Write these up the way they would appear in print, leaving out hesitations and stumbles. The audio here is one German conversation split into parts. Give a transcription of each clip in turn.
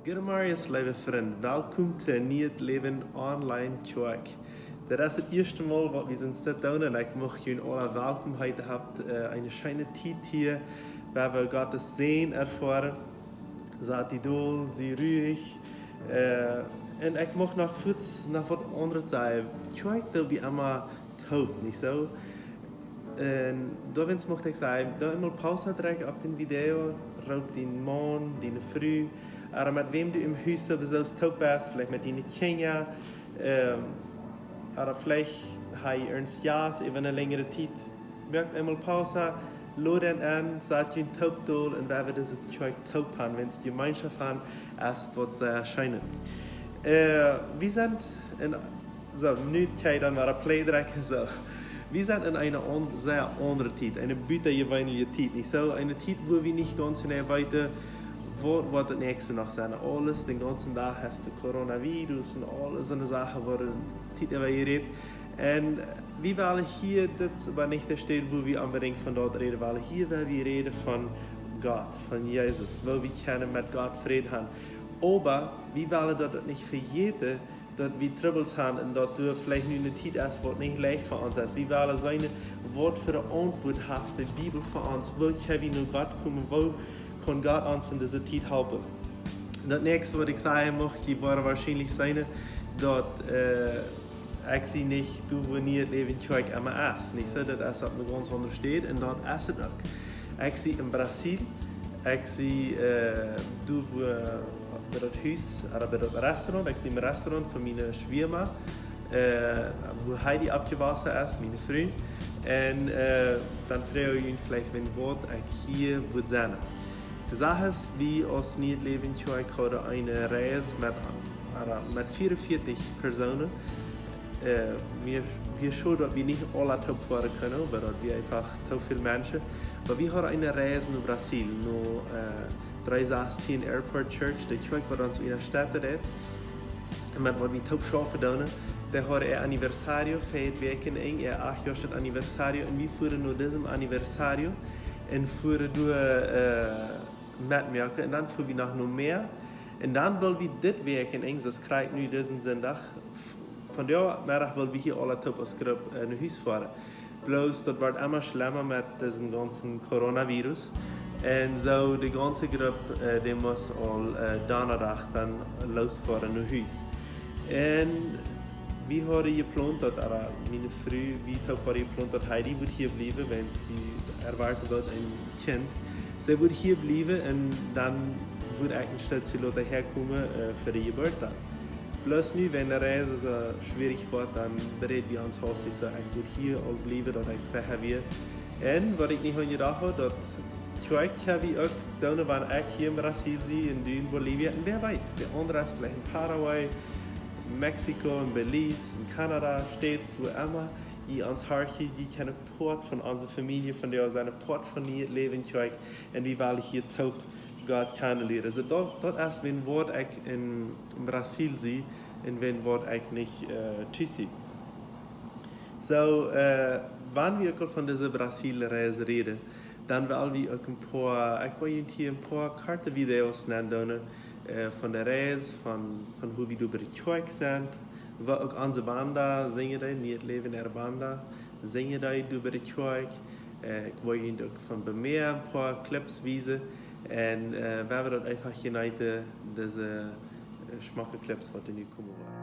Goedemorgen, lieve vriend. Welkom til Niet Leven Online Kijk. Dat is het eerste Mal, wat we zijn doen en ik mag jullie alle welkom heute habt eine schöne Zeit hier, waar we Gottes Sehen erfahren. Seid die doel, sie ruhig. En ik mag nog kurz nach wat anderes sagen. Kijk, dat we allemaal taub, nicht so? En daarom mocht ik zeggen, dat eenmaal pauze trekken op den Video, roep die man, die vrouw, aber mit wem du im Haus sowieso taub bist, vielleicht mit deinen Kindern, oder vielleicht hast du ernst Jahr, über eine längere Zeit, merkt einmal Pause, laden an, sagt ihr ein Taubdol und da wird es taub haben, wenn es die Gemeinschaft haben, es wird sehr erscheinen. Wir sind in, so, nu kijk dan maar een pleedrekken, so. Wir sind in einer sehr anderen Zeit, eine büttergewöhnliche Zeit, nicht so, eine Zeit, wo wir nicht ganz genau weiter, wat het nächste nog zijn. Alles, den ganzen Tag hast du Coronavirus und alles so eine Sachen, wo du Zeit über geredet. Und wir wollen hier, das aber nicht der Stelle, wo wir unbedingt von dort reden, weil hier wollen wir reden von Gott, von Jesus, wo wir können mit Gott Frieden haben. Aber wir wollen das nicht für jeden, dass wir Troubles haben und dass du vielleicht nur eine Zeit hast, was nicht leicht für uns ist. Wir wollen seine Wort für die Antwort haben, die Bibel für uns, wo können wir nur Gott kommen, wo kann Gott uns in dieser Zeit helfen. Das nächste, was ich sagen möchte, war wahrscheinlich sein, dass ich sie nicht, du wo nicht leben kann, immer essen. Ich sage, das ist auf einer ganz anderen steht und dort essen auch. Ich sie in Brasil, ich sie, du wo bei das Haus, oder bei das Restaurant, ich sie im Restaurant von meiner Schwiegerma, wo Heidi abgewaschen ist, meine Frau. Und dann frage ich ihn vielleicht, wenn Gott hier wird sein. Die Sache ist, wie aus Niet Leven Kijk hadden eine Reise mit 44 Personen. Wir schon, dass wir nicht alle taub fahren können, aber dass wir einfach taub viele Menschen. Aber wir haben eine Reise nach Brasil, nach 316 Airport Church, der Kirche, die uns in der Stadt hat. Und mit was wir taub schaffen können, der hat ein Anniversario, 5 Wochen eng, 8 Jahre Anniversario, und wir fuhren nur diesem Anniversario und fuhren durch mitmerken. Und dann fuhren wir noch mehr. Und dann wollen wir dit werk in Engels, das krijgt nu diesen Sonntag. Von der Mittag wollen wir hier alle top als Gruppe naar huis fahren. Bloß, das wird immer schlimmer mit diesem ganzen Coronavirus. Und so, die ganze Gruppe, die muss all Donnerstag dann losfahren nach Huis. Und wir haben geplant, dass meine Frau, wie haben geplant, dass Heidi wird hier bleiben, wenn es wie erwartet wird, ein Kind. Sie wird hier bleiben und dann wird eigentlich statt sie Leute herkommen für die Geburt dann. Bloß nu, wenn die Reise so schwierig wird, dann bereden wir uns aus, ich sage, ich würde hier auch bleiben, dass ich sage, wir. Und was ich nicht gedacht habe, dass ich habe auch da, wenn ich hier in Brasil in Bolivien, und wer weiß, der andere ist vielleicht in Paraguay, Mexiko, in Belize, in Kanada, States, wo immer. Die ans Hartje, die kennen Port von unserer Familie, von der seine Port von ihr leben kann. Und wie weil ich hier taub Gott kennenlernen. Also dort ist, wenn Wort ich in Brasil sehe, und wenn Wort ich nicht tschüssi. So, wenn wir von dieser Brasil-Reise reden, dann wollen wir auch ein paar, ich will hier ein paar Kartenvideos nennen, von der Reise, von wo wir über die Kirche sind. Wat ook onze banda zingen die, Niet Leven er banda, zingen die über die Kirche. Ik wil je ook van bij mij een paar clips wijzen. En we hebben dat einfach geneten, deze schmakke clips wat er nu komen worden.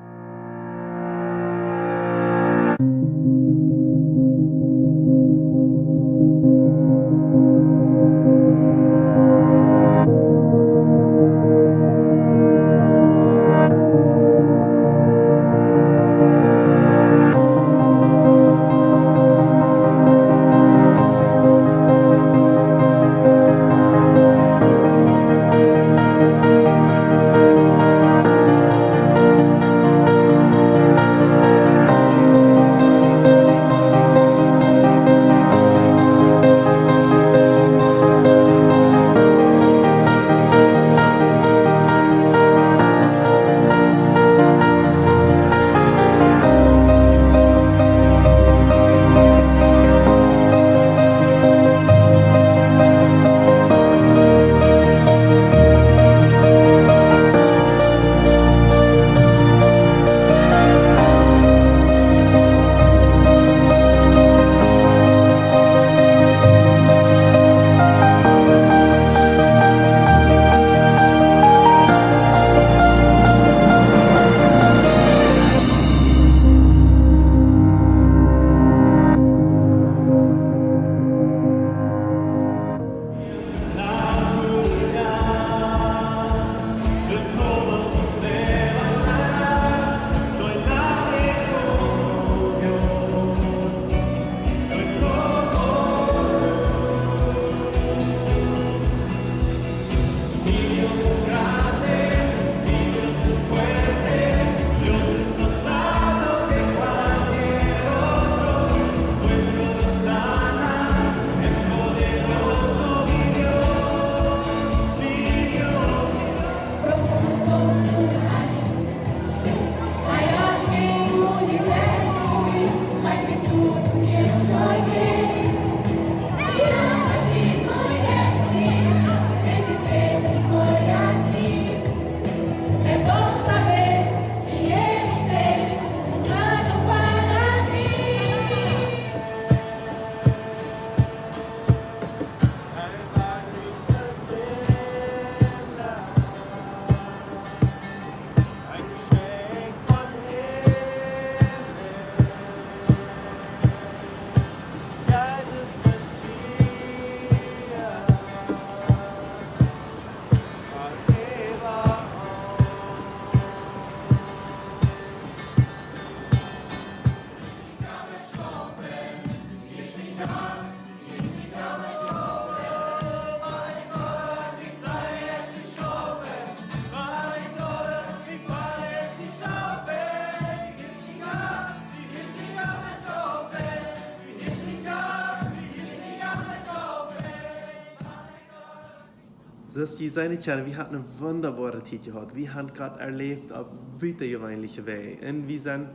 Zoals je zei net, Jan, we hadden een wunderbare tijd gehad. We hebben Gott erlebt auf buitengewöhnliche Wege. Und wir sind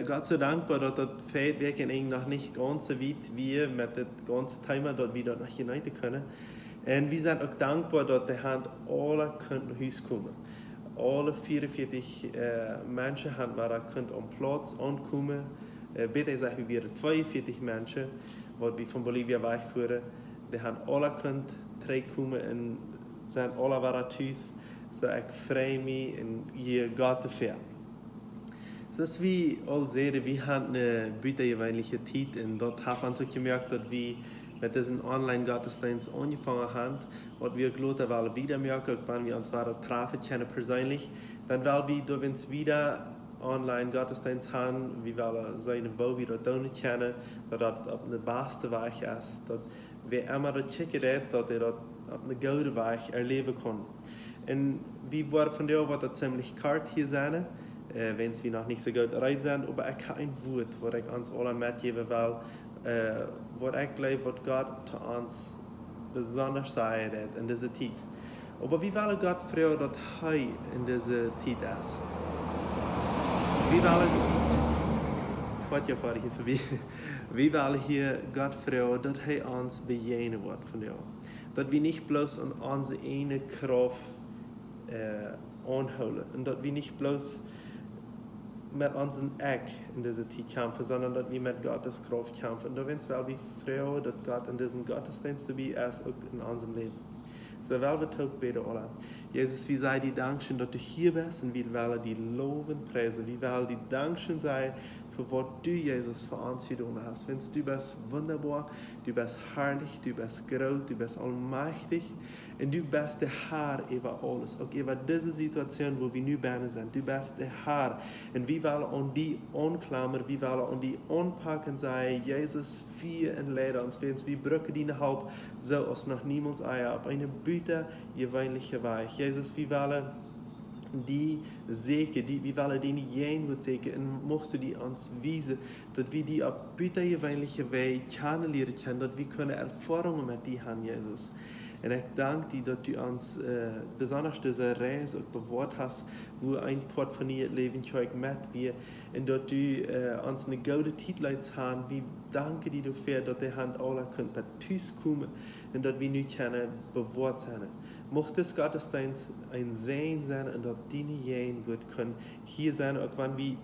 Gott so dankbar, dass das Feldwerk noch nicht ganz so weit wie mit dem ganzen Thema, dass wir dort noch hinein können. Und wir sind auch dankbar, dass die Hand alle können nach Hause kommen. Alle 44 Menschen haben wir können am Platz ankommen. Bitte sagen wir 42 Menschen, die wir von Bolivia wegfuhren. Die haben alle können terugkomen en zijn alle waren thuis. So ik freue mich und hier Gott dafür. Dus wie al zeiden, we hebben een buitengewöhnliche Zeit und dort haben wir gemerkt, dass wir mit diesem Online-Gottesdienst angefangen haben, und wir glauben, weil wieder merken, wenn wir uns wieder treffen können persönlich, dann weil wir, da wir uns wieder Online-Gottesdienst haben, wir wollen seine Bau wieder tun können, dass das auf eine beste Weg ist, dass wir immer das checken, dass wir das auf eine gute Weg erleben können. Und wir waren von der Ort ziemlich kalt hier sein, wenn wir noch nicht so gut bereit sind, aber ich habe ein Wort, das ich uns alle mitgeben will, was ich glaube, was Gott zu uns besonders sagt in dieser Zeit. Aber wir wollen Gott fragen, dass er in dieser Zeit ist. Wir wollen, fährt ja vorher hier vorbei, wir wollen hier Gott fragen, dass er uns begegnen wird von dir. Dass wir nicht bloß an unsere eine Kraft anholen und dass wir nicht bloß mit unserem Eck in dieser Zeit kämpfen, sondern dass wir mit Gottes Kraft kämpfen. Und da wollen wir fragen, dass Gott in diesem Gottesdienst dabei ist, auch in unserem Leben. So wollen wir auch beten alle. Jesus, wir sagen dir Dankeschön, dass du hier bist und wir wollen dir loben, preisen. Wir wollen dir Dankeschön sagen, für was du, Jesus, für uns getan hast. Wenn du bist wunderbar, du bist herrlich, du bist groß, du bist allmächtig und du bist der Herr über alles. Auch über diese Situation, wo wir nun sind. Du bist der Herr und wir wollen an die anklammern, wir wollen an die anpacken, sagen, Jesus, wir entladen uns, wir brücken die Haupt, so als noch niemals Eier, auf eine Büte, gewöhnliche Weich. Jesus, wir wollen die Segen, wir wollen die nicht jeden Segen, und möchtest du die uns wiesen, dass wir die auf buitengewöhnliche Weise kennenlernen können, dass wir können Erfahrungen mit dir haben, Jesus. Und ich danke dir, dass du uns besonders diese Reise auch bewahrt hast, wo ein Part von ihr Leben mit wir und dass du uns eine gute Zeit haben. Wir danken dir dafür, dass die Hand alle können mit uns kommen und dass wir nicht bewahrt sein. Mocht das Gottesdienst ein Segen sein und dass deine Jähen wird können hier sein, auch wenn wir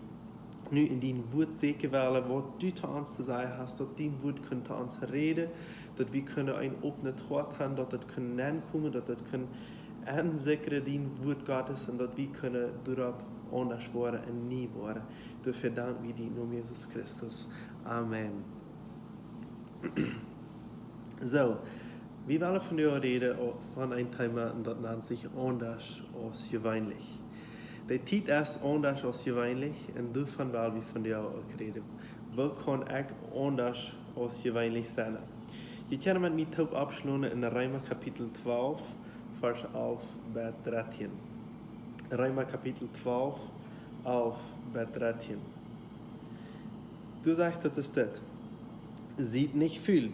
nu in dein Wort sehen wollen, was du zu uns zu sagen hast, dass dein Wort zu uns reden, dass wir ein offenes Wort haben, dass das hineinkommen, dass das ansickern, dein Wort Gottes, und dass wir darauf anders werden und nie werden. Dafür danken wir dir nur Jesus Christus. Amen. So, wir wollen von dir reden, von einem Thema, das nennt sich anders als gewöhnlich. Die Zeit ist anders als gewöhnlich und davon wollen wir von dir auch reden. Wo kann ich anders als gewöhnlich sein? Je kan met mij top abschließen in Römer Kapitel 12, Vers 11 bis 13. Römer Kapitel 12, 11 bis 13. Du sagst, das ist das. Sieht nicht viel.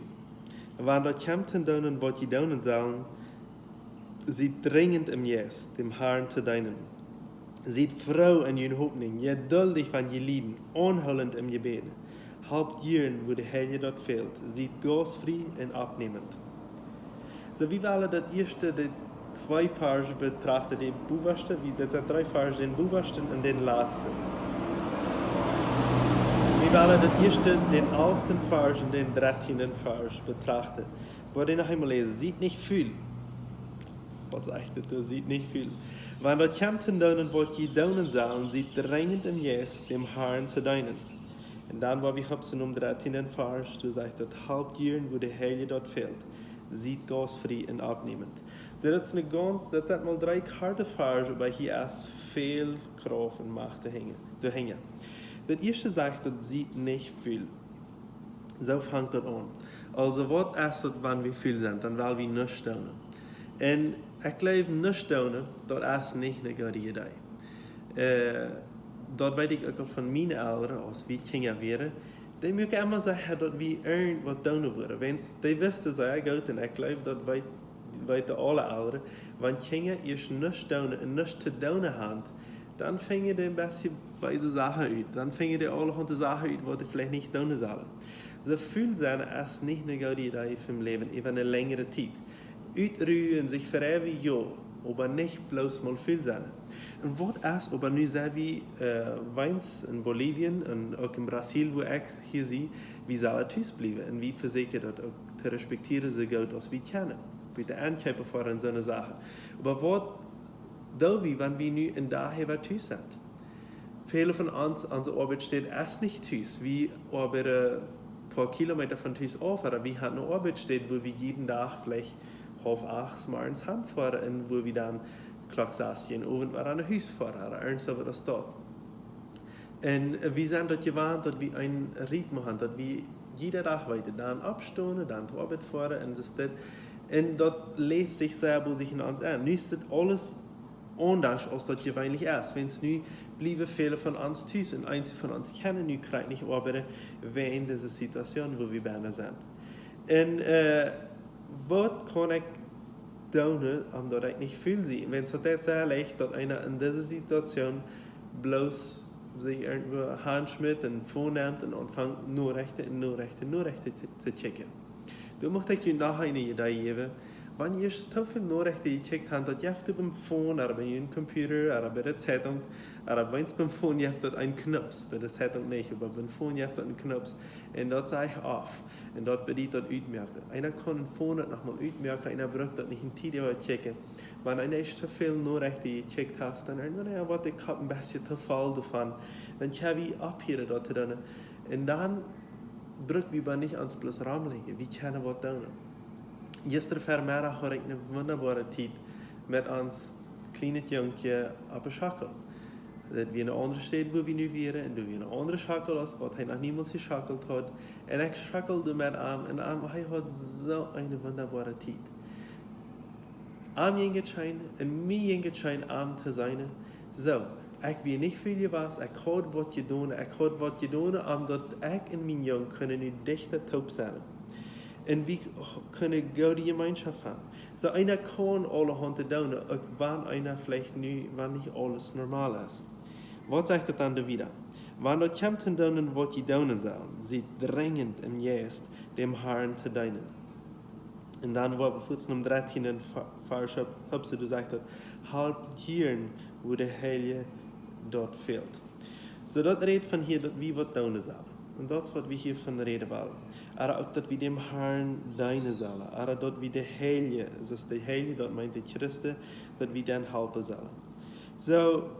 Wann dort kommt und was je tun sollen, sieht dringend im Jes, dem Herrn zu dienen. Sieht froh in je Hoffnung, geduldig van je Lieden, anholend im Gebet. Haupt Jahren, wo der Heilige dort fehlt, sieht gasfrei und abnehmend. So wie wollen das erste, die zwei Verse betrachten, den bewussten, das sind drei Verse, den bewussten und den letzten. Wir wollen das erste, den 11. Vers und den 13. Vers betrachten. Wo den noch einmal lesen, sieht nicht viel. Was sagt das? Sieht nicht viel. Wenn dort kommt und was je tun sollen, sieht dringend im Jes, dem Herrn zu dienen. Und dann, wo wir hupsen 13. Vers, du sagst, das Hauptjahren, wo der Heilige dort fehlt, sieht gasfrei und abnehmend. So, das sind mal 3 Karten Vers, aber hier ist viel Kraft und Macht zu hängen. Das erste sagt, das sieht nicht viel. So fängt das an. Also, was ist das, wenn wir viel sind? Dann wollen wir nicht tun. Und ich glaube, nicht tun, das ist nicht eine gute Idee. Dort weiß ich auch von meinen Eltern, als wir Kinder wären, die mögen immer sagen, dass wir irgendwas tun würden. Wenn die wüssten, sei gut, und ich glaube, weten alle ouderen, want Kinder eerst niks doen en niks te doen hebben, dan vang je een beetje wijze zaken uit. Dan vang je de alle gewoon de zaken uit, wat je vielleicht niet doen zullen. Zo viel zijn als niet een goede idee voor mijn leven, even een langere tijd. Uitruhen, zich verheffen, ja, aber nicht bloß mal viel sein. Und was ist, aber nu zijn we weins in Bolivien en ook in Brazil, wo ik hier zie, wie zal het thuis blijven en wie verzekert dat ook te respecteren zo goed als we kennen. Bij de aankijken voor en zo'n zaken. Maar wat doen we, wanneer we nu in dagen waar thuis zijn? Viele von uns, unsere Arbeit steht erst nicht thuis. Wir arbeiten ein paar Kilometer von thuis auf, aber wir haben eine Arbeit steht, wo wir jeden Tag vielleicht 7:30 morgens heimfahren und wo wir dann klok 6 in Abend naar een huis fahren, ergens over de stad. En we zijn dat gewend dat we een ritme hebben, dat we jede dag weiter dan opstaan, dan te arbeid fahren en zo dat. En dat leeft zich selber zich in ons aan. Nu is het alles anders als dat gewöhnlich ist. Wenn es nu blijven viele von uns thuis en einige von uns kennen nu krijgt niet arbeiten in deze situation, wo wir bijna zijn. En wat kan ik doen omdat ik niet veel zie? Wenn es het sehr leicht dat einer in deze situation bloß sich irgendwo handschmidt en vornimmt en anfängt nur rechte te checken. Du mocht ik je nog een idee geven. Wanneer je zoveel Nachrichten gecheckt hebt, dat je hebt op een phone, of bij je computer, of bij de Zeitung, of bij een phone je hebt dat een knups, bij de Zeitung niet, maar bij een phone je hebt dat een knups, en dat zei je af, en dat bedient dat uitmerken. Einer kan een phone dat nog maar uitmerken, einer braucht dat niet in tijd te checken. Maar wanneer je te veel Nachrichten gecheckt hebt, dan ja, wat ik heb een beetje te veel ervan, dan kan je ophieren dat te doen, en dan braucht we maar niet ans plus raam leggen, we kunnen wat doen. Gisteren vermiddag had ik een wonderbare tijd met ons kleine jongetje op een schakel. Dat we in een andere stad waar we nu waren en doen we een andere schakel als wat hij nog niemand geschakeld had. En ik schakelde met hem en hij had zo een wonderbare tijd. Am jengeschein en mij jengeschein am te zijn. Zo, ik weet niet veel was, ik had wat gedaan, omdat ik en mijn jong kunnen nu dichter top zijn. En we kunnen goede gemeenschap hebben. So einer kan alle handen doen, ook wanneer einer vielleicht nu, wanneer niet alles normaal is. Wat zegt het dan wieder? Wanneer dat komt te doen wat je doen zal, sie dringend en juist dem Herrn te dienen. En dan wordt bijvoorbeeld om 13 in vers heb ze gezegd dat halb gieren wo de heilige dort fehlt. So dat redt van hier dat we wat doen zullen. En dat is wat we hier van reden willen. Aber ook dat we dem Herrn dienen zullen. Aber dat we de heilige, dus de heilige, dat meint de Christen, dat we dan helpen zullen. So,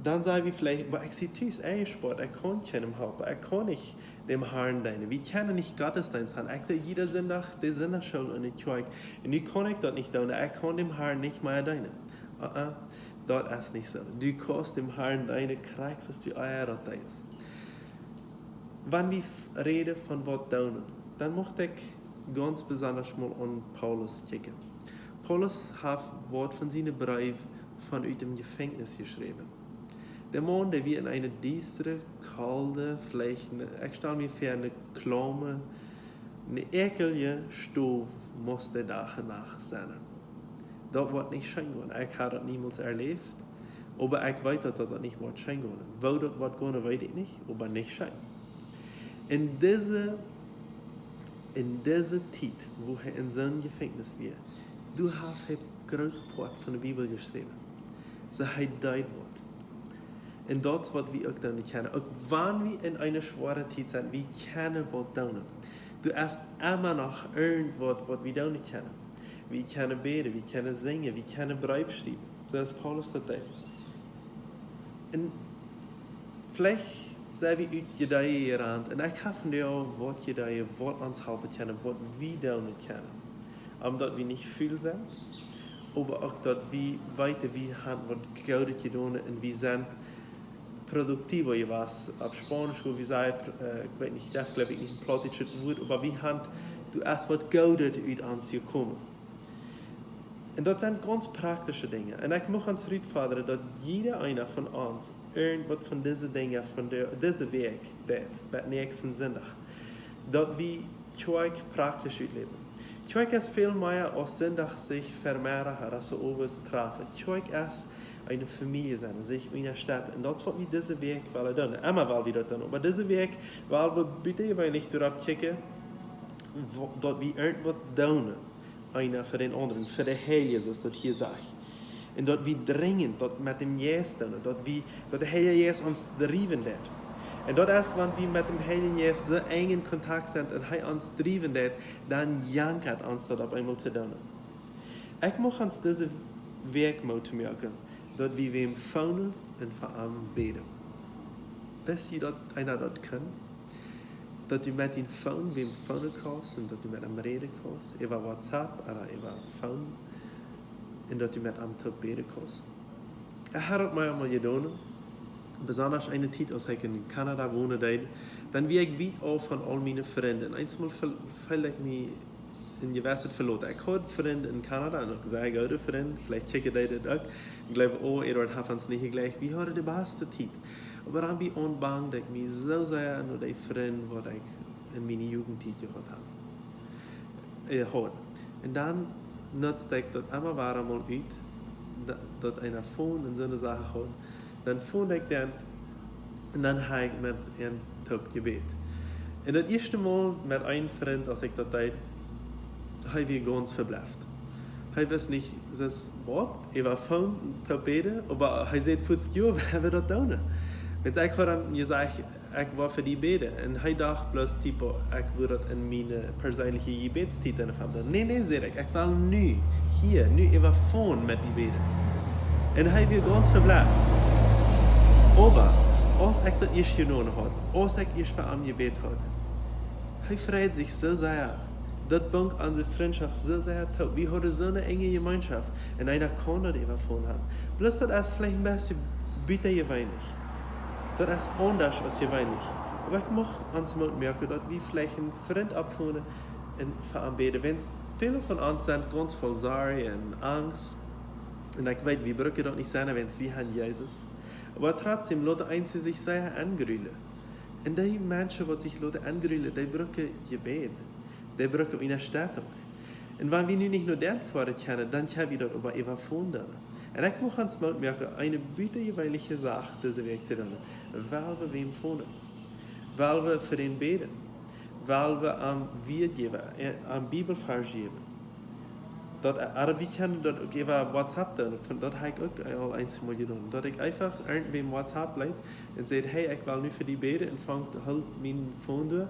dan zijn we vielleicht, maar ik zie thuis Sport, ik kan hem helpen, ik kan niet dem Herrn dienen. We kunnen niet Gottesdienst haben. Ik doe jede zondag de zondagschool in de kerk. En nu kan ik dat niet doen, ik kan dem Herrn niet meer dienen. Dat is niet zo. Du kannst dem Herrn dienen, krijgst du eure tijd. Wanneer we reden van wat doen, dan mocht ik ganz besonders mal aan Paulus kijken. Paulus heeft wat van zijn brief vanuit dem Gefängnis geschreven. Der man, der wie in eine düstere, kalte, vielleicht, ich stelle mir vor, eine klamme, eine ekelige Stove musste danach sein. Dat wordt niet schijn geworden. Ik heb dat niemals erlebt, aber ik weet dat dat niet wordt schijn geworden. Wo dat wordt geworden, weet ik niet, aber niet schijn. In deze tijd, wo hij in zo'n Gefängnis was, du hast hij grote part van de Bibel geschreven. So hij deed wordt. En dat is wat we ook dan kennen. Ook wanneer we in een zware tijd zijn, we kennen wat doen. Du hast immer noch irgendwas, was we doen kennen. We kunnen beten, we kunnen zingen, we kunnen brief schrijven. Zoals Paulus dat deed. En vielleicht zijn we uit Judäa gerand. En ik ga van jou wat Judäa, wat ons helpen kennen, wat we doen kennen. Omdat we niet veel zijn. Maar ook dat we weten, we hebben wat goud gedaan en we zijn productiver. Je was op Spanisch, wo we zeggen, ik weet niet, ik geloof niet een platitsch woord, maar we hebben, du hast wat goud uit ons gekomen. En dat zijn ganz praktische dingen. En ik mag ons uitvorderen dat jeder einer van ons irgendwas van deze dingen, van deze week deed, bij de nächsten zondag. Dat we kwijt praktisch uitleven. Kijk eens veel meer als zondag zich vermeerderen, als ze overstraffen. Kijk eens eine Familie zijn, zich in een stad. En dat is wat we deze week willen doen. Immer wel we dat doen. Maar deze week willen we bitte weinig erop kijken, dat we irgendwas doen. Einer für den anderen, für den Herr Jesus, das hier sagt. Und dat we dringend dat met dem Jesus doen, dat de Herr Jesus ons drijven deed. En dat is wanneer we met dem Heiligen Jesus so eng in Kontakt sind und er uns drijven deed, dann jankert uns dat op einmal te doen. Ik mag ons deze week moeten merken, dat we wem phone en voor hem beden. Wist je dat einer dat kan? Dat u met die phone wem phone kannst en dat u met hem reden kannst, over WhatsApp of over phone, en dat u met hem te beden kannst. Ik heb dat mij allemaal gedaan. Besonders eine Zeit, als ich in Kanada wohne, dann wie ich weit auf von all meinen Freunden. Einmal fällt ich mich in gewisse verloren. Ich habe Freunde in Kanada, und ich sage gute Freunde, vielleicht checken die das auch. Ich glaube, oh, Eduard hat uns nicht gleich. Wie hat die beste Zeit? Aber dann bin ich unbang, dass ich mich so sehr an die Freunde, die ich in meiner Jugendzeit gehabt habe. Und dann nutzt ich das einmal mal aus, dass einer Phone in so eine Sache hat. Dann fand ich den und dann habe ich mit einem Tag gebet. Und das erste Mal mit einem Freund, als ich das tat, habe ich ganz verblasst. Ich weiß nicht, das Wort, ich war von Tag beten, aber er sagt, für das Jahr, wer wird das tun? Wenn ich dann gesagt ich war für die Bete, und er dachte bloß, typo, ich würde das in meine persönliche Gebetstitel haben. Nein, sag ich will nu, hier, ich war von mit die Bete. Und er war ganz verblasst. Aber, als ich das erst genommen habe, als ich erst für ihn gebet habe, er freut sich so sehr. Das bringt unsere Freundschaft so sehr toll. Wir haben so eine enge Gemeinschaft. Und einer kann das davon haben. Bloß das ist vielleicht ein bisschen bitter wenig. Das ist anders als wenig. Aber ich mag uns mal merken, dass wir vielleicht einen Freund abfinden und für ihn beten. Wenn viele von uns sind ganz voll Sorge und Angst. Und ich weiß, wir brauchen das nicht sein, wenn wir haben Jesus. Aber trotzdem, Leute eins sich sehr angerühlen. Und die Menschen, die sich Leute angerühlen, die brauchen Gebet. Die brauchen eine Stattung. Und wenn wir nicht nur das fordern können, dann können wir das aber überfunden. Und ich muss uns mal merken, eine bitterjeweilige Sache, diese Weg zu tun, weil wir wem finden. Weil wir für ihn beten. Weil wir am Wort geben, am Bibelvers geben. Aber wir können das auch über WhatsApp tun. Das habe ich auch einmal getan. Dass ich einfach irgendwem WhatsApp leite und sage, hey, ich will nicht für die beten und fange halt mein Phone durch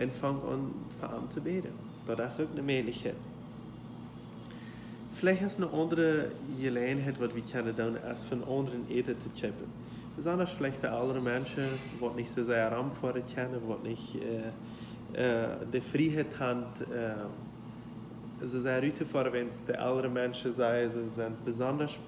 und fange an, für ihn zu beten. Das ist auch eine Möglichkeit. Vielleicht ist eine andere Gelegenheit, was wir können tun, als von anderen Eten zu köpen. Besonders vielleicht für andere Menschen, die nicht so sehr ramfordern können, die nicht die Freiheit haben, ze zijn uitgevoerd, wenn es die älteren Menschen sind, sie sind besonders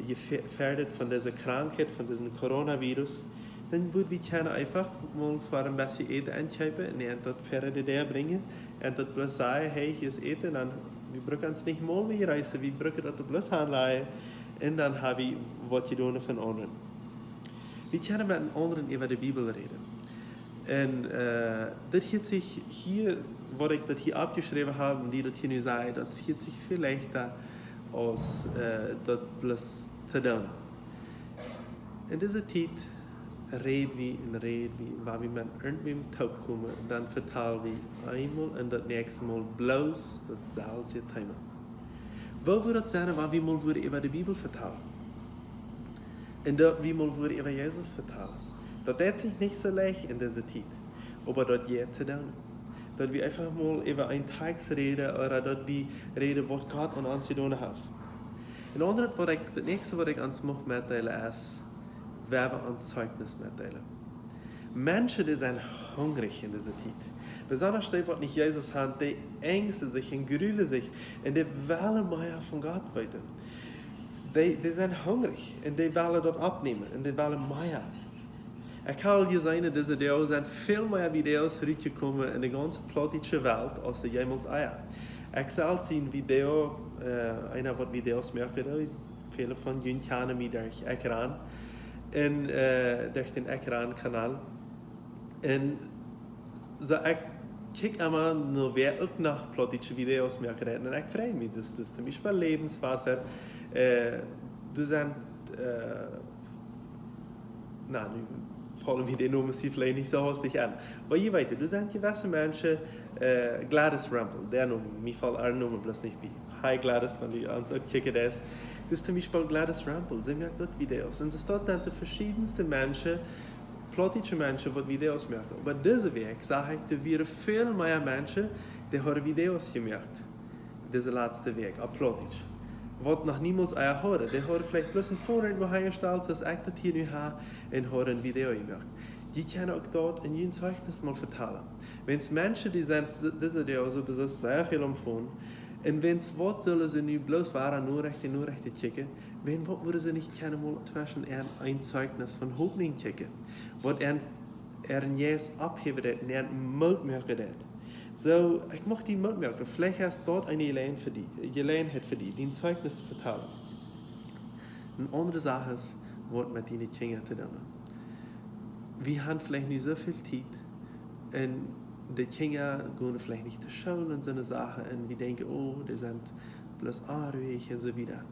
gefährdet von dieser Krankheit, von diesem Coronavirus, dann würden wir einfach mal für ein bisschen Eten einkaufen und das für die Idee bringen und das bloß sagen, hey, hier ist Eten, dann wir brauchen uns nicht mal mehr reisen, wir brauchen das bloß anleihen und dann haben wir was getan von anderen. Wir können mit anderen über die Bibel reden. Und das hat sich hier, was ich das hier abgeschrieben habe, die das hier nicht sagen, das hat sich viel leichter als das bloß zu tun. In dieser Zeit reden wir, wenn wir mit irgendwem taub kommen, dann vertellen wir einmal und das nächste Mal bloß dasselbe Thema. Wo würde es sein, wenn wir mal über die Bibel vertellen? Und dass wir mal über Jesus vertellen? Das tut sich nicht so leicht in dieser Zeit, aber das geht zu tun. Dass wir einfach mal über einen Tag reden oder dass wir reden, was Gott an uns getan hat. Und das nächste, was ich uns mitteilen ist, wer wir uns Zeugnis mitteilen. Menschen, die sind hungrig in dieser Zeit. Besonders die, die nicht Jesus haben, die ängsten sich und grühlen sich und die wollen mehr von Gott weiter. Die sind hungrig und die wollen das abnehmen und die wollen mehr. Ich kann gesehen, diese Videos sind viel mehr Videos rausgekommen in die ganze politische Welt als jemals eier. Ich soll ein Video, einer wird Videos merken, viele von Ihnen kennen mich durch Ekran, durch den Ekran-Kanal. Und so ich kijk immer nur wer ook nog plotische video's maken en ik vrij me. Dus zum Beispiel Lebenswasser. Du zijn, nou, nu vallen wir den Namen vielleicht nicht so hastig an. Aber je weiter, du sind gewisse Menschen, Gladys Rumpel, der Name, mir fällt der Name bloß nicht bei. Hi Gladys, wenn du ans kicken das. Du zum Beispiel Gladys Rumpel, sie macht dort Videos. Und es dort sind die verschiedensten Menschen, plotische Menschen, die Videos machen. Aber diese Weg, sage ich, da wären viel mehr Menschen, die haben Videos gemacht. Diese letzte Weg, auch plotisch. Wat nog niemand aan horen. Die horen vielleicht bloß ein Vorrat, wo hij stelt, zoals ik dat hier nu heb, en horen een video gemaakt. Je kan ook dort in je Zeugnis mal vertellen. Wenn es Menschen, die sind, diese Video so besitzt, sehr viel empfohlen, und wenn es wat sollen sie nu bloß waren, nur rechte kicken, wenn wat würden sie nicht gerne mal zwischen ein Zeugnis von Hoffnung kicken. Wat ein Jes abheben dat, en Mut machen dat. So, ich möchte die mitmerken. Vielleicht hast du dort eine Gelegenheit für die Zeugnis zu vertellen. Eine andere Sache ist, was mit deinen Kindern zu tun. Wir haben vielleicht nicht so viel Zeit, und die Kinder gehen vielleicht nicht zur Schule und so eine Sache, und wir denken, oh, die sind bloß ruhig und so weiter.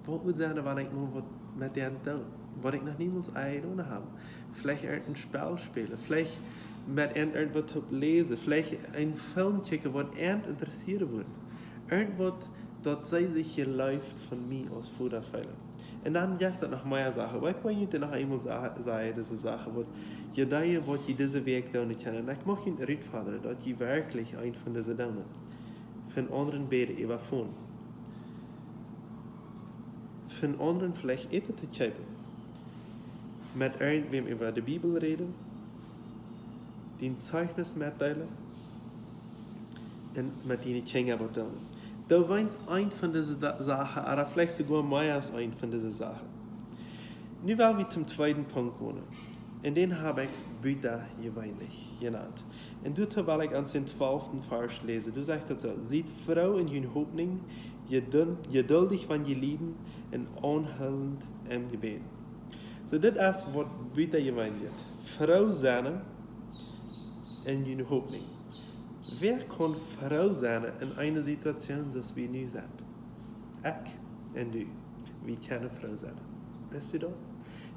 Was würde sein, wenn ich nur mit denen tue? Was ich noch niemals eingetan habe? Vielleicht ein Spiel spielen, vielleicht mit irgendwas lesen, vielleicht einen Film checken, was interessieren würde. Irgendwas, das sei sich geläuft von mir aus Vorderfällen. Und dann gibt es noch mehr Sachen. Aber ich wollte noch einmal sagen, diese Sache, was je da, was je diese Weg tun können. Ich möchte Ihnen rückfordern, dass je wirklich ein von diesen Dingen von anderen Beten überfahren. Von anderen vielleicht etwas zu geben. Mit irgendwem über die Bibel reden, den Zeugnis mitteilen und mit ihnen Kinder tun. Da war es ein von diesen Sachen, oder vielleicht sogar mehr als ein von diesen Sachen. Nun wollen wir zum zweiten Punkt kommen. Und den habe ich Büter gewöhnlich genannt. Und dort will ich ans den 12. Vers lesen. Du sagst dazu, sieht Frau in hun Hoffnung, geduldig van je lieden und onhullend im Gebet. So, das ist, was Büter gemeint wird. Frau sein in hun Hoffnung. Wer kann Frau sein in einer Situation, dass wir nu sind? Ich und du. Wir können Frau sein. Weißt du das?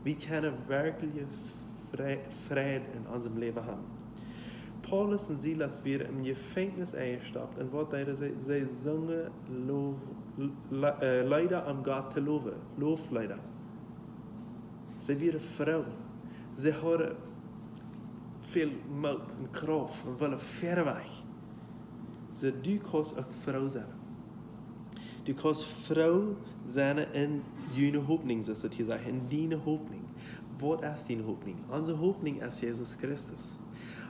Wir können wirklich Frieden in unserem Leben haben. Paulus und Silas waren im Gefängnis eingestoppt und sie singen Leider am Gott zu loben. Lofleider. Sie waren Frauen. Sie haben viel Mut und Kraft und wollen ver weg. So, du kannst auch Frau sein. Du kannst Frau sein in deine Hoffnung, so es hier sagt, in deine Hoffnung. Was ist deine Hoffnung? Unsere Hoffnung ist Jesus Christus.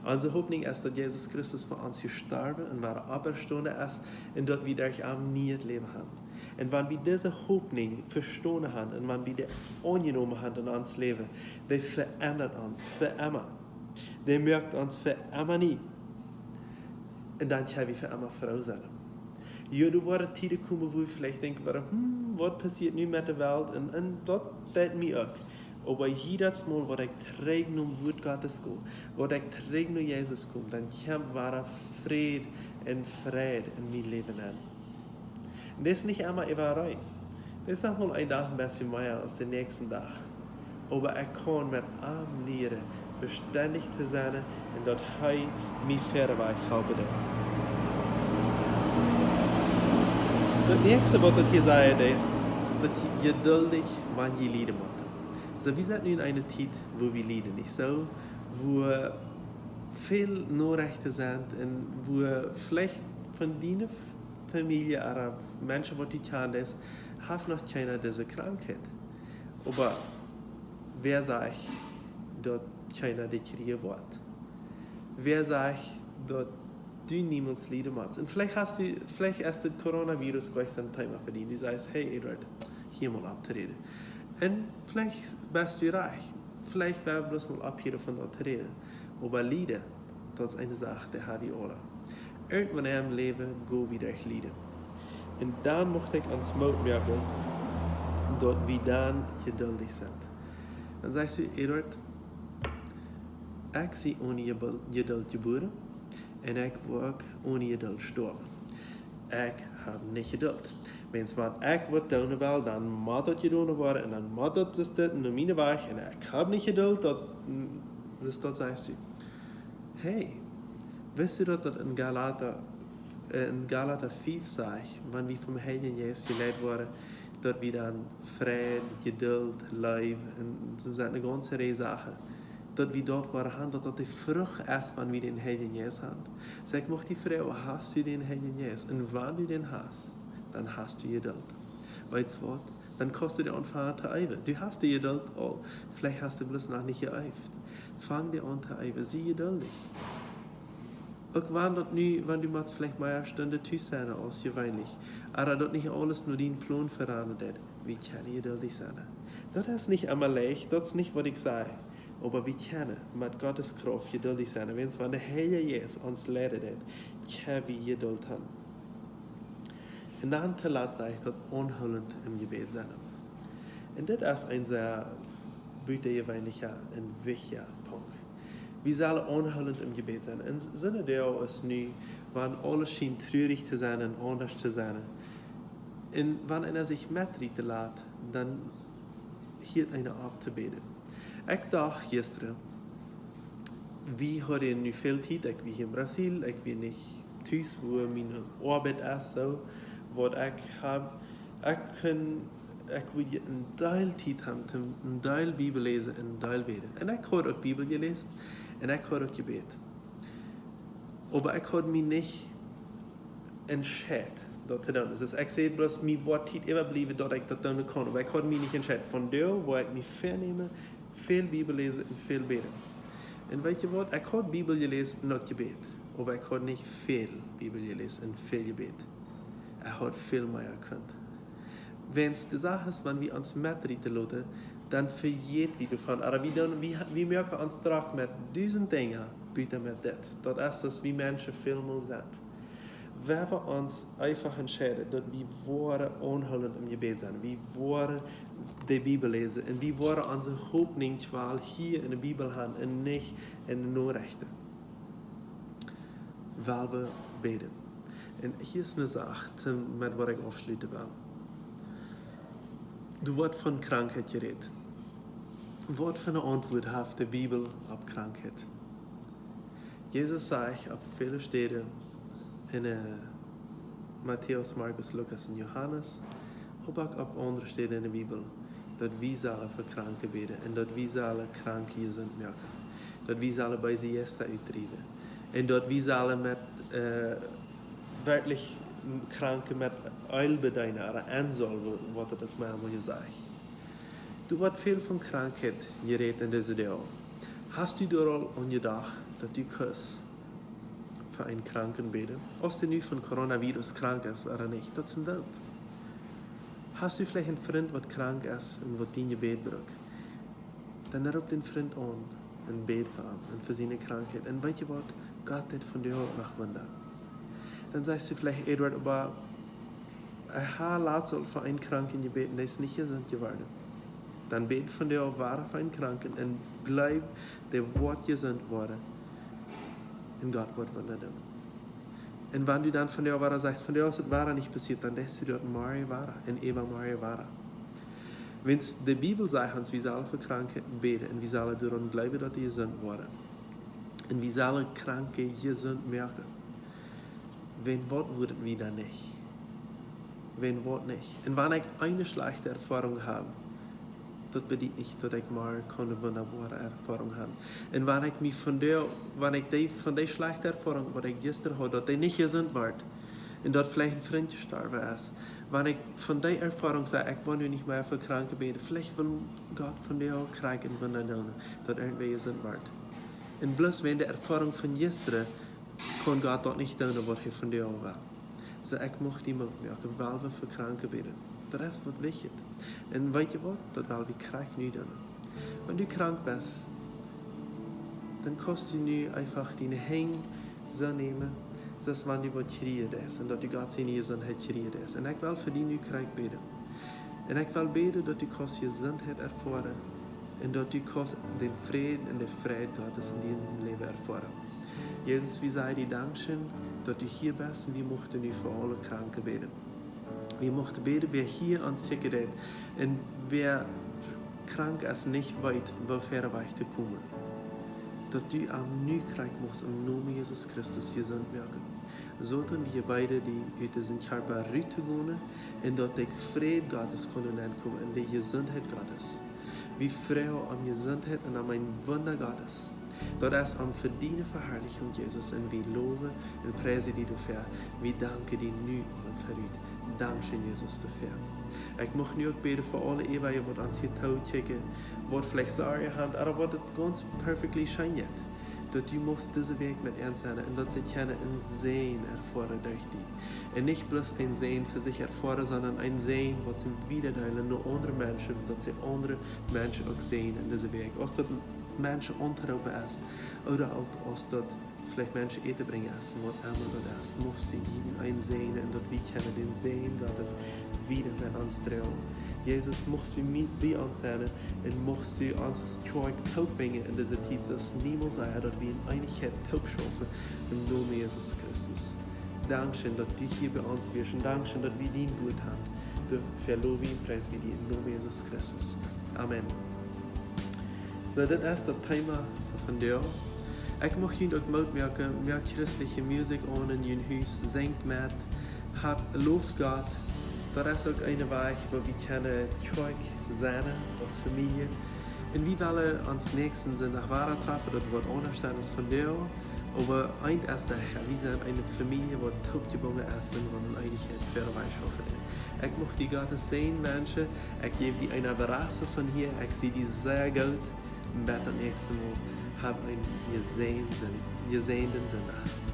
Unsere Hoffnung ist, dass Jesus Christus für uns gestorben und war Auferstanden ist und dort wieder am nie Leben haben. Und wenn wir diese Hoffnung verstanden haben und wenn wir die angenommen haben in unser Leben, die verändert uns für immer. Die merkt uns für immer nie. Und dann können wir für immer Frau sein. Ja, du warst Zeiten gekommen, wo wir vielleicht denken, was passiert nun mit der Welt? Und das tut mir auch. Aber jedes Mal, wo ich träge um Wort Gottes gehe, wo ich träge um Jesus komme, dann kommt wahre Friede und Freude in mein Leben an. Und das ist nicht einmal Überrei. Das ist noch mal ein Tag ein bisschen mehr als der nächsten Tag. Aber ich kann mit allem lernen, beständig zu sein und dort mich verweich habe. Das nächste, was ich hier sage, dass ich geduldig wann je Lieder mache. So, wir sind nun in einer Zeit, wo wir leiden, nicht so, wo viel Nachrichten sind und wo vielleicht von deiner Familie oder Menschen, die du kennst, hat noch keiner diese Krankheit. Aber wer sagt, dass keiner die kriegen wird? Wer sagt, dass du niemals leiden musst? Und vielleicht ist das Coronavirus gleich ein Thema für dich. Du sagst, hey Edward, hier mal abzureden. Und vielleicht bist du reich. Vielleicht werden wir bloß mal ab hier von dort reden. Aber Lieder, das ist eine Sache, die hat die alle. Irgendwann im Leben go wieder ich Lieder. Und dann möchte ich ans Mut merken, dass wir dann geduldig sind. Dann sagst du, Edward, ich bin ohne Geduld geboren. en ik word ohne geduld sterven. Ik heb niet geduld. Wens wat ik wat doen wil, dan moet het gedaan worden en dan moet het dus dit naar mijn weg en ik heb niet geduld, dat zegt u. Hey, wist u dat in Galater 5 zegt, wanneer we vom Heiligen Geest geleid worden, dat we dan vrede, geduld, lief en zo zijn een ganze rij zaken, dat we dort worden, dat die vrucht is, wanneer we den Heiligen Geest hebben. Zeg, mocht die vrouw, hast du den Heiligen Geest? En wanneer du den hast, dan hast du geduld. Weißt du was? Dann kostet der anfangen zu eiven. Du hast die Geduld all. Vielleicht hast du bloß noch nicht geeift. Fang dir an zu eiven. Sieh geduldig. Ook wanneer du maar vielleicht mal eine Stunde thuis zijn als je weinig. Aber dat nicht alles nur den Plan verandert. Wie kann ich geduldig sein? Das ist nicht immer leicht, das ist nicht, was ich sage. Aber wir können mit Gottes Kraft geduldig sein. Wenn es von der Heilige Geist uns lehrt, können wir Geduld haben. En dan te laat zeg dat onhullend im Gebet zijn. En dit is een sehr buitengewoonlijke en wichtige punt. We zullen onhullend im Gebet zijn. En zijn deel is nu, wanneer alles schijnt treurig te zijn en anders te zijn. En wanneer zich metrieten laat, dan hield een op te beden. Ik dacht gisteren, we hadden nu veel tijd. Ik ben in Brazil, ik ben niet thuis, waar mijn arbeid is. Zo. Wat ik heb, ik wil een deel tijd hebben, een deel Bibel lezen en een deel beden. En ik had ook Bibel gelezen en ik had ook gebed. Maar ik had me niet entschieden dat te doen. Dus ik zei bloß, mij wordt tijd even blijven dat ik dat doen kan. Maar ik had me niet entschieden. Van daar waar ik me vernemen, veel Bibel lezen en veel beden. En weet je wat, ik had Bibel gelezen en ook gebed. Maar ik had niet veel Bibel gelezen en veel gebed. Had veel meer gekund. Wenn's die Sache ist, wenn wir uns mitreden lassen, dann vergeht wir davon. Aber wir merken uns direkt mit diesen Dingen, bitte mit das. Das ist, dass wir Menschen viel mehr sind. Wenn wir uns einfach entscheiden, dass wir waren onhullend im Gebet sind, wir waren die Bibel lesen und wir waren unsere Hoffnung hier in der Bibel haben und nicht in den Nachrichten. Weil wir beten. En hier is een zaak met waar ik afsluiten wil. Er wordt van krankheid geredet. Wat voor een antwoord heeft de Bijbel op krankheid? Jezus zegt op vele steden in Matthäus, Markus, Lucas en Johannes, maar ook op andere steden in de Bijbel, dat wij zullen voor kranken bidden en dat wij zullen kranken gezond maken. Dat wij zullen bij ze gesta uittreden. En dat wij zullen met wirklich Kranke mit Eilbedeiner oder Ansolve, was das manchmal gesagt. Du wird viel von Krankheit geredet in dieser Jahr. Hast du daran angedacht, dass du kannst für einen Kranken beten? Als du nicht von Coronavirus krank ist oder nicht, das ist das. Hast du vielleicht einen Freund, der krank ist und was dein Gebet braucht? Dann ruf den Freund an und bet für ihn und für seine Krankheit. Und weißt du was? Gott hat von dir auch noch Wunder. Dann sagst du vielleicht, Edward, aber ich habe laatst für einen Kranken gebeten, der ist nicht gesund geworden. Dann bet von dir auch wahr für einen Kranken und glaub, der wird gesund worden. Und Gott wird Wunder tun. Und wenn du dann von dir auch sagst, von dir aus war nicht passiert, dann lässt du dort Maria wahr und Eva Maria wahr. Wenn es die Bibel sagt, wir sollen für Krankheiten beten und wir sollen daran glauben, dass die gesund werden. Und wir sollen Kranke gesund merken. Wenn Wort würden wir dann nicht? Wenn Wort nicht? Und wenn ich eine schlechte Erfahrung habe, das bedeutet nicht, dass ich mal keine wunderbare Erfahrung habe. Und wenn ich mich von der schlechten Erfahrung, die ich gestern hatte, dass die nicht gesund wird, und dort vielleicht ein Freund gestorben ist, wenn ich von der Erfahrung sage, ich will nicht mehr für Kranke beten, vielleicht will Gott von der auch kriegen, wenn er tun, dass irgendwie gesund wird. Und bloß wenn die Erfahrung von gestern kann Gott dort nicht tun, was er von dir auch will. So ich möchte immer merken, weil wir für Kranke beten. Das ist was wichtig. Und weißt du was? Das will wir krank nicht tun. Wenn du krank bist, dann kannst du nur einfach deine Hände so nehmen, dass wenn du was kriegen ist und dass du Gott seine Gesundheit kriegen ist. Und ich will für dich nicht krank beten. Und ich will beten, dass du kannst Gesundheit erfahren und dass du kannst den Frieden und die Freiheit Gottes in deinem Leben erfahren. Jesus, wir sagen dir Dankeschön, dass du hier bist und wir möchten dir für alle Kranken beten. Wir möchten beten, wer hier ans Schicken geht und wer krank ist, nicht weit, wo fähre zu kommen. Dass du am nu krijgt musst im Namen Jesus Christus gesund werden. Zodat wir beide die uit zijn Körper rüten und dass die Friede Gottes können ankommen und die Gesundheit Gottes. Wir freuen am Gesundheit und am ein Wunder Gottes. Dat is am verdienen Verherrlichung Jesus und wir loben und preisen dir dafür. Wir danken dir nu und verrüht. Dankeschön Jesus dafür. Ich möchte nu auch beten für alle Ehewehe, die uns hier checken, die vielleicht Sorge haben, aber die das ganz perfekt scheint. Dass du musst diesen Weg mit ihnen sein und dass sie können ein Sehen erfahren durch dich. Und nicht bloß ein Sehen für sich erfahren, sondern ein Sehen, was sie wiederteilen nur andere Menschen, dass sie andere Menschen auch sehen in diesem Weg. Als das Menschen unterhalb ist oder auch als das vielleicht Menschen eten bringen ist, was immer das ist, musst du jeden einsehen und dass wir können den Sehen Gottes wieder mit uns trauen. Jesus, musst du mit bei uns sein und musst du uns das Zeug bringen in dieser Zeit, dass niemand sagt, dass wir in Einigkeit schaffen im Namen Jesus Christus. Dankeschön, dass du hier bei uns bist und Dankeschön, dass wir dein Wort haben. Du verloben und preis wie dir im Namen Jesus Christus. Amen. So, das ist das Thema von dir. Ich möchte Ihnen auch mitmerken, mehr christliche Musik an in Ihrem Haus, singt mit, lobt Gott. Das ist auch eine Weg, wo wir können Zeug sein als Familie. Und wir wollen uns nächsten Sonntag treffen, das wird anders sein als von dir. Aber eins ist sicher, wir sind eine Familie, die top gebunden ist und die Einigkeit für die schaffen. Ich möchte Gott sehen, Menschen. Ich gebe dir eine Überraschung von hier. Ich sehe die sehr gut. Und bis zum nächsten Mal. Hab einen gesehenen Sonntag.